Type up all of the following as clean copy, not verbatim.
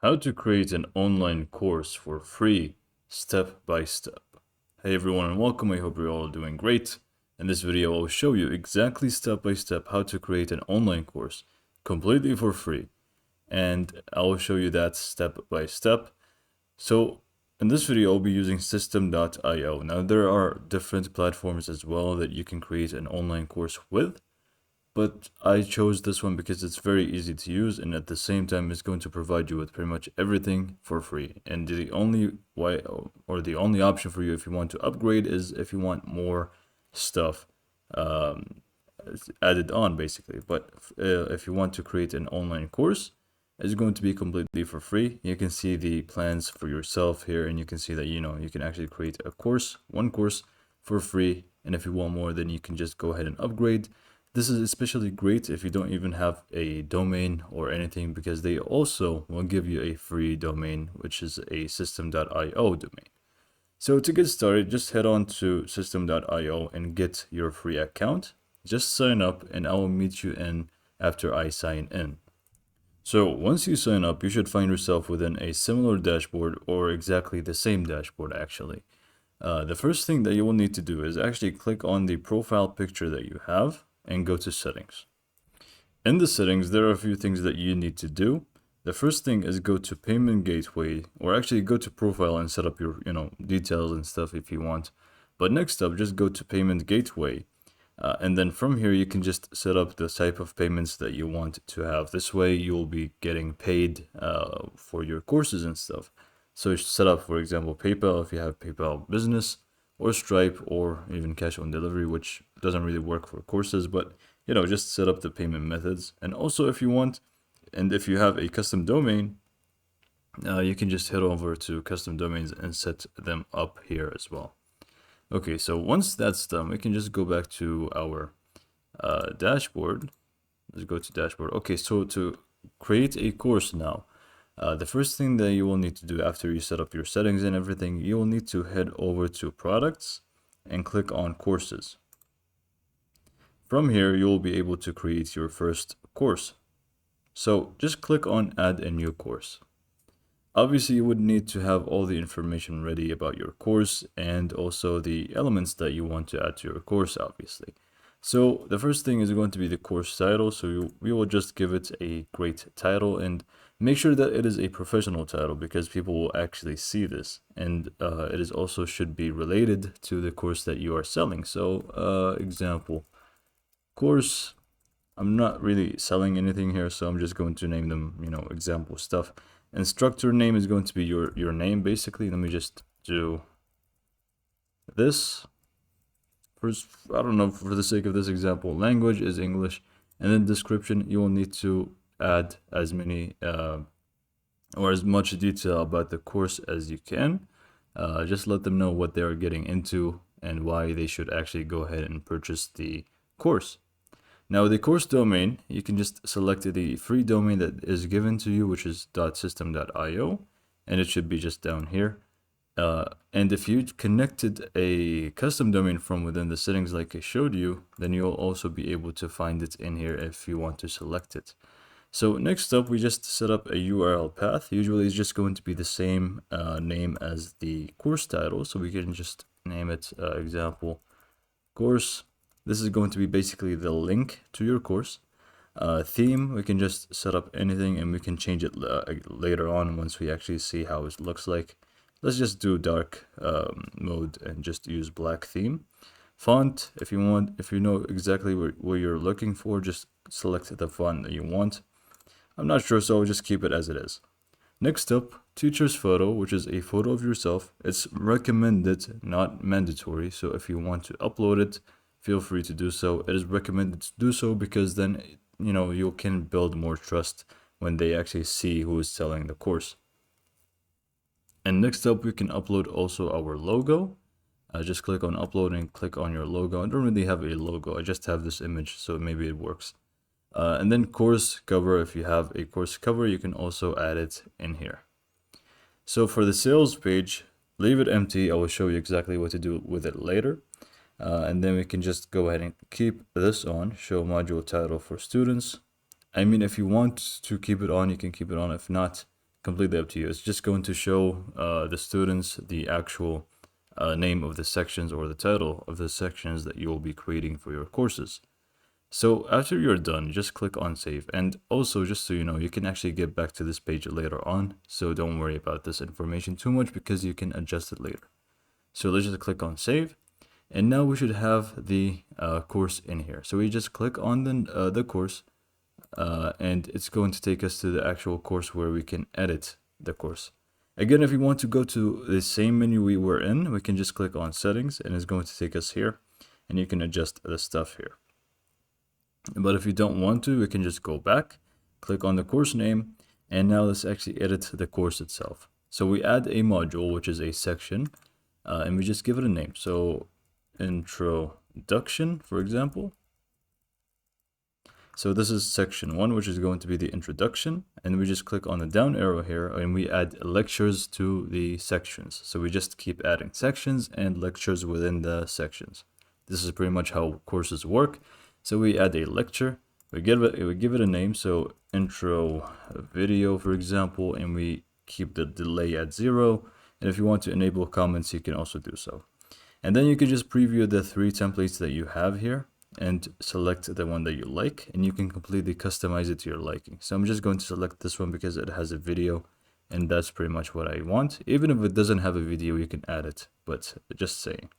How to create an online course for free, step by step. Hey everyone and welcome, I hope you're all doing great. In this video I'll show you exactly step by step how to create an online course completely for free. And I'll show you that step by step. So in this video I'll be using System.io. Now there are different platforms as well that you can create an online course with. But I chose this one because it's very easy to use and at the same time it's going to provide you with pretty much everything for free. And the only way or the only option for you if you want to upgrade is if you want more stuff um, added on basically. But if you want to create an online course, it's going to be completely for free. You can see the plans for yourself here and you can see that you can actually create a course, one course for free. And if you want more, then you can just go ahead and upgrade. This is especially great if you don't even have a domain or anything because they also will give you a free domain, which is a System.io domain. So to get started, just head on to System.io and get your free account. Just sign up and I will meet you in after I sign in. So once you sign up, you should find yourself within a similar dashboard or exactly the same dashboard actually. The first thing that you will need to do is actually click on the profile picture that you have and go to settings. In the settings, there are a few things that you need to do. The first thing is go to payment gateway, or actually go to profile and set up your details and stuff if you want. But next up, just go to payment gateway. And then from here, you can just set up the type of payments that you want to have. This way, you'll be getting paid for your courses and stuff. So set up, for example, PayPal if you have PayPal Business, or Stripe, or even cash on delivery, which doesn't really work for courses, but just set up the payment methods. And also if you want, and if you have a custom domain, you can just head over to custom domains and set them up here as well. Okay, so once that's done, we can just go back to our dashboard. Let's go to dashboard. Okay, so to create a course now, the first thing that you will need to do after you set up your settings and everything, you will need to head over to products and click on courses. From here, you will be able to create your first course. So just click on add a new course. Obviously, you would need to have all the information ready about your course and also the elements that you want to add to your course, obviously. So the first thing is going to be the course title. So we will just give it a great title and make sure that it is a professional title because people will actually see this. And it is also should be related to the course that you are selling. So example, course, I'm not really selling anything here, so I'm just going to name them, example stuff. Instructor name is going to be your name, basically. Let me just do this. First, I don't know, for the sake of this example, language is English, and then description, you will need to add as many or as much detail about the course as you can. Just let them know what they are getting into and why they should actually go ahead and purchase the course. Now the course domain, you can just select the free domain that is given to you, which is .system.io, and it should be just down here. And if you connected a custom domain from within the settings like I showed you, then you'll also be able to find it in here if you want to select it. So next up, we just set up a URL path. Usually it's just going to be the same name as the course title. So we can just name it example course. This is going to be basically the link to your course. Theme, we can just set up anything and we can change it later on once we actually see how it looks like. Let's just do dark mode and just use black theme. Font, if you know exactly what you're looking for, just select the font that you want. I'm not sure, so I'll just keep it as it is. Next up, teacher's photo, which is a photo of yourself. It's recommended, not mandatory. So if you want to upload it, feel free to do so. It is recommended to do so because then, you can build more trust when they actually see who is selling the course. And next up, we can upload also our logo. Just click on upload and click on your logo. I don't really have a logo. I just have this image, so maybe it works. And then course cover, if you have a course cover, you can also add it in here. So for the sales page, leave it empty. I will show you exactly what to do with it later. And then we can just go ahead and keep this on, show module title for students. I mean, if you want to keep it on, you can keep it on. If not, completely up to you. It's just going to show the students the actual name of the sections or the title of the sections that you will be creating for your courses. So after you're done, just click on save. And also, just so you know, you can actually get back to this page later on. So don't worry about this information too much because you can adjust it later. So let's just click on save. And now we should have the course in here. So we just click on the course and it's going to take us to the actual course where we can edit the course. Again, if you want to go to the same menu we were in, we can just click on settings and it's going to take us here and you can adjust the stuff here. But if you don't want to, we can just go back, click on the course name, and now let's actually edit the course itself. So we add a module, which is a section, and we just give it a name. So introduction, for example. So this is section 1, which is going to be the introduction, and we just click on the down arrow here and we add lectures to the sections. So we just keep adding sections and lectures within the sections. This is pretty much how courses work. So we add a lecture, we give it a name, so intro video, for example, and we keep the delay at 0. And if you want to enable comments, you can also do so. And then you can just preview the 3 templates that you have here and select the one that you like, and you can completely customize it to your liking. So I'm just going to select this one because it has a video, and that's pretty much what I want. Even if it doesn't have a video, you can add it, but just saying.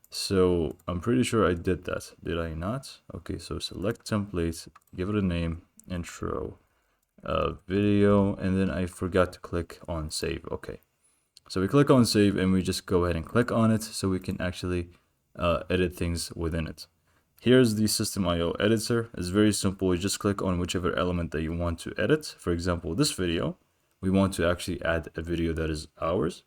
So I'm pretty sure I did that. Did I not? Okay, so select template, give it a name, intro video, and then I forgot to click on save. Okay, so we click on save and we just go ahead and click on it so we can actually edit things within it. Here's the System.io editor. It's very simple. You just click on whichever element that you want to edit. For example, this video, we want to actually add a video that is ours.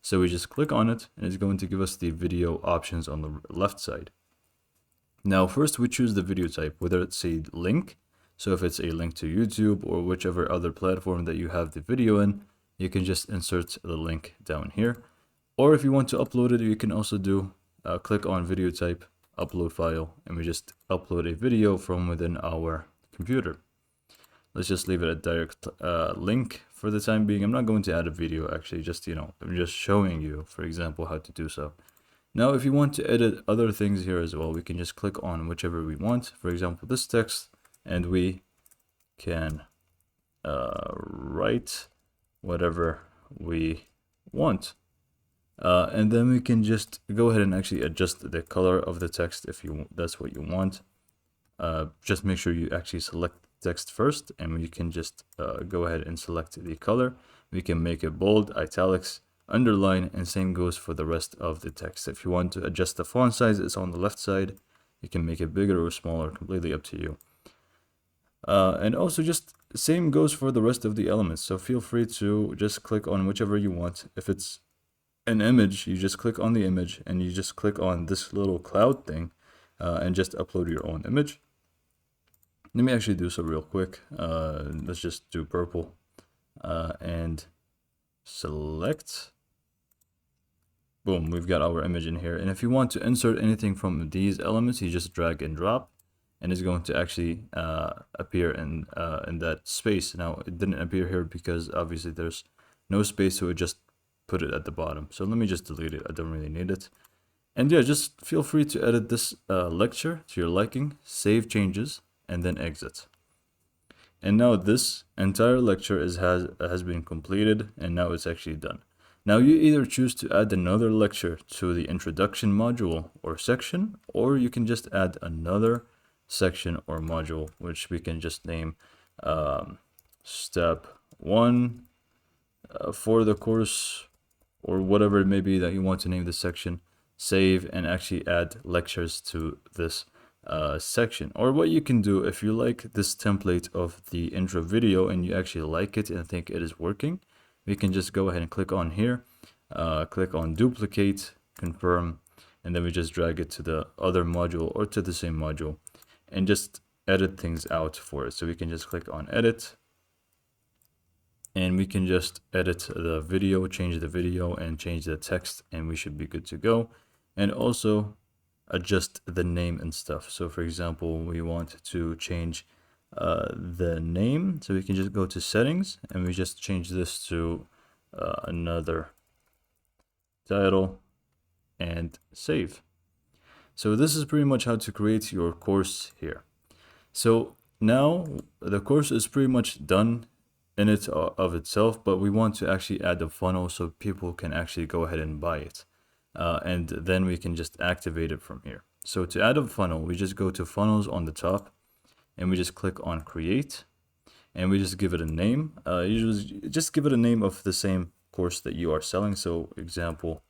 So we just click on it and it's going to give us the video options on the left side. Now first we choose the video type, whether it's a link. So if it's a link to YouTube or whichever other platform that you have the video in, you can just insert the link down here. Or if you want to upload it, you can also do click on video type, upload file, and we just upload a video from within our computer. Let's just leave it a direct link for the time being. I'm not going to add a video actually, just, you know, I'm just showing you, for example, how to do so. Now, if you want to edit other things here as well, we can just click on whichever we want. For example, this text, and we can write whatever we want. And then we can just go ahead and actually adjust the color of the text if that's what you want. Just make sure you actually select text first, and we can just go ahead and select the color. We can make it bold, italics, underline, and same goes for the rest of the text. If you want to adjust the font size, it's on the left side. You can make it bigger or smaller, completely up to you. And also just same goes for the rest of the elements. So feel free to just click on whichever you want. If it's an image, you just click on the image and you just click on this little cloud thing and just upload your own image. Let me actually do so real quick. Let's just do purple and select. Boom, we've got our image in here. And if you want to insert anything from these elements, you just drag and drop, and it's going to actually appear in that space. Now, it didn't appear here because obviously there's no space, so it just put it at the bottom. So let me just delete it. I don't really need it. And yeah, just feel free to edit this lecture to your liking, save changes, and then exit. And now this entire lecture has been completed, and now it's actually done. Now you either choose to add another lecture to the introduction module or section, or you can just add another section or module, which we can just name step 1 for the course, or whatever it may be that you want to name the section. Save and actually add lectures to this section. Or what you can do, if you like this template of the intro video and you actually like it and think it is working, we can just go ahead and click on here, click on duplicate, confirm, and then we just drag it to the other module or to the same module and just edit things out for it. So we can just click on edit, and we can just edit the video, change the video, and change the text, and we should be good to go. And also adjust the name and stuff. So for example, we want to change the name. So we can just go to settings and we just change this to another title and save. So this is pretty much how to create your course here. So now the course is pretty much done in it of itself, but we want to actually add a funnel so people can actually go ahead and buy it. And then we can just activate it from here. So to add a funnel, we just go to funnels on the top and we just click on create and we just give it a name. Usually just give it a name of the same course that you are selling. So example,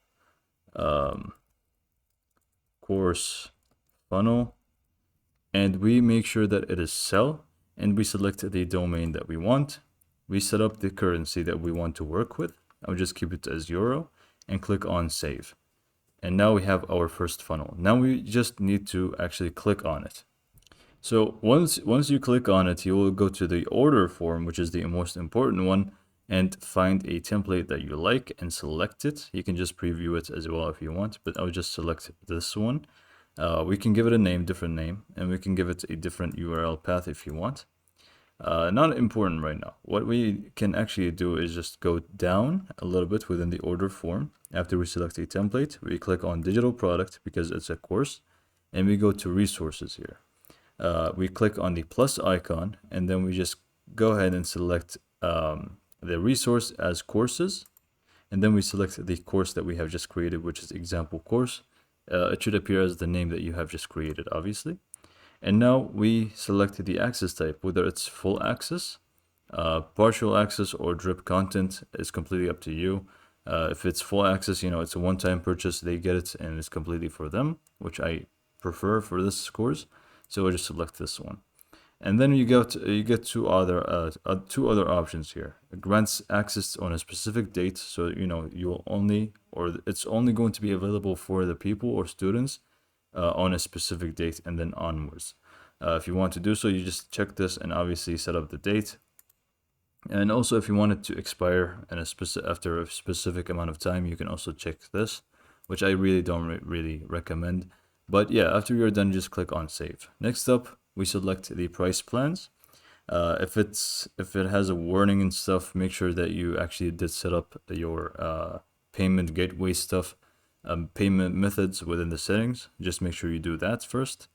course funnel, and we make sure that it is sell and we select the domain that we want. We set up the currency that we want to work with. I'll just keep it as euro and click on save. And now we have our first funnel. Now we just need to actually click on it. So once you click on it, you will go to the order form, which is the most important one, and find a template that you like and select it. You can just preview it as well if you want, but I'll just select this one. We can give it a name, different name, and we can give it a different URL path if you want. Not important right now. What we can actually do is just go down a little bit within the order form. After we select a template, we click on digital product because it's a course, and we go to resources here. We click on the plus icon, and then we just go ahead and select the resource as courses, and then we select the course that we have just created, which is example course. It should appear as the name that you have just created, obviously. And now we select the access type, whether it's full access, partial access, or drip content is completely up to you. If it's full access, it's a one-time purchase, they get it and it's completely for them, which I prefer for this course. So I just select this one. And then you get two other options here. It grants access on a specific date, so it's only going to be available for the people or students on a specific date and then onwards. If you want to do so, you just check this and obviously set up the date. And also, if you want it to expire in after a specific amount of time, you can also check this, which I really don't really recommend. But yeah, after you're done, just click on save. Next up, we select the price plans. If it has a warning and stuff, make sure that you actually did set up your payment gateway stuff, payment methods within the settings. Just make sure you do that first.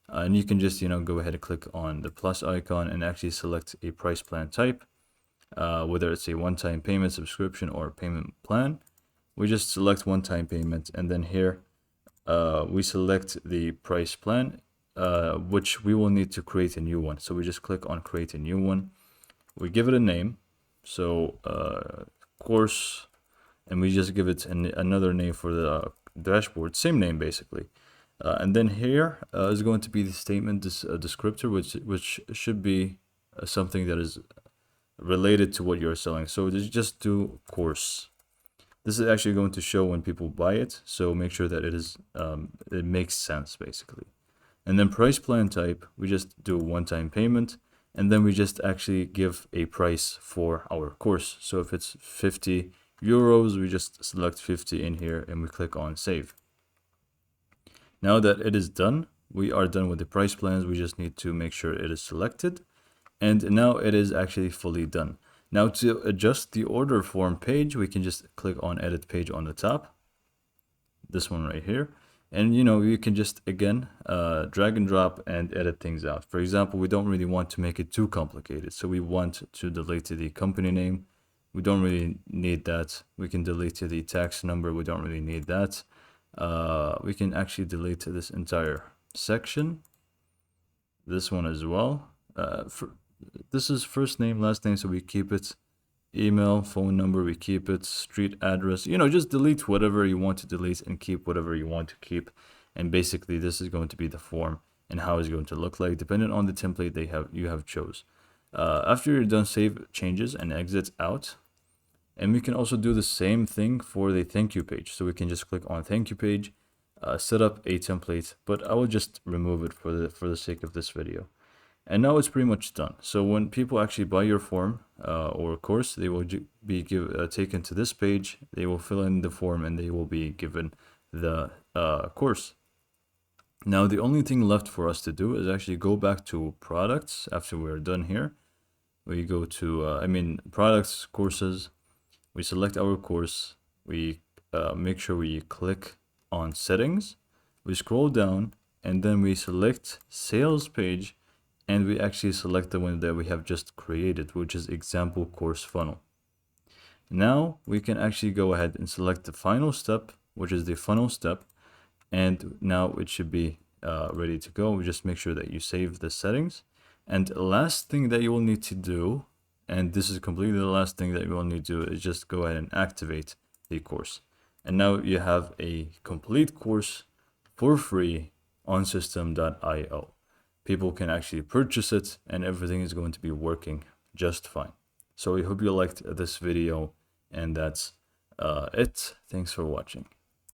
And you can just go ahead and click on the plus icon and actually select a price plan type, whether it's a one-time payment, subscription, or payment plan. We just select one-time payment, and then here we select the price plan, which we will need to create a new one. So we just click on create a new one. We give it a name, so course, and we just give it another name for the dashboard, same name basically. And then here is going to be the statement descriptor, which should be something that is related to what you're selling. So just do course. This is actually going to show when people buy it, so make sure that it makes sense basically. And then price plan type, we just do a one-time payment, and then we just actually give a price for our course. So if it's 50 euros, we just select 50 in here and we click on save. Now that it is done, we are done with the price plans. We just need to make sure it is selected, and now it is actually fully done. Now to adjust the order form page, we can just click on edit page on the top, this one right here. And you can just again drag and drop and edit things out. For example, we don't really want to make it too complicated, so we want to delete the company name. We don't really need that. We can delete the tax number. We don't really need that. We can actually delete this entire section, this one as well. This is first name, last name, so we keep it. Email, phone number, we keep it. Street address, just delete whatever you want to delete and keep whatever you want to keep. And basically this is going to be the form and how it's going to look like depending on the template you have chose. After you're done, save changes and exit out. And we can also do the same thing for the thank you page. So we can just click on thank you page, set up a template, but I will just remove it for the sake of this video. And now it's pretty much done. So when people actually buy your form or course, they will be taken to this page. They will fill in the form and they will be given the course. Now, the only thing left for us to do is actually go back to products after we're done here. We go to, products, courses. We select our course. We make sure we click on settings. We scroll down and then we select sales page, and we actually select the one that we have just created, which is example course funnel. Now we can actually go ahead and select the final step, which is the funnel step. And now it should be ready to go. Just make sure that you save the settings. And last thing that you will need to do, and this is completely the last thing that you will need to do, is just go ahead and activate the course. And now you have a complete course for free on Systeme.io. People can actually purchase it and everything is going to be working just fine. So I hope you liked this video, and that's it. Thanks for watching.